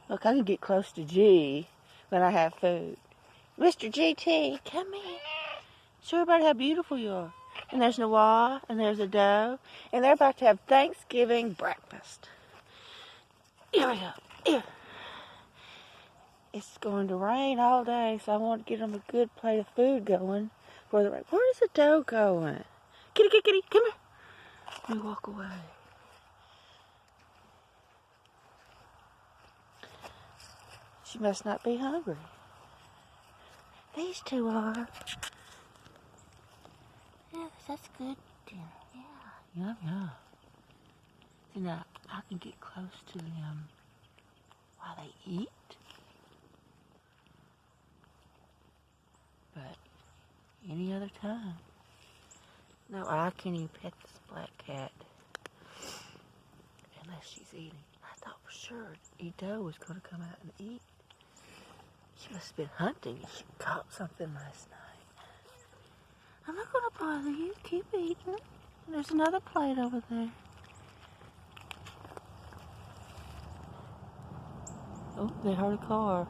Look, I can get close to G when I have food. Mr. GT, come here. Show everybody how beautiful you are. And there's Noah, and there's Ado, and they're about to have Thanksgiving breakfast. Here we go. Here. It's going to rain all day, so I want to get them a good plate of food going for the rain. Where's Ado going? Kitty, kitty, kitty, come here. Let me walk away. She must not be hungry. These two are. Yes, that's good dinner. Yeah, yum, yum. See, now I can get close to them while they eat. But any other time. No, I can't even pet this black cat unless she's eating. I thought for sure Ado was going to come out and eat. She must have been hunting. She caught something last night. I'm not going to bother you. Keep eating. There's another plate over there. Oh, they heard a car.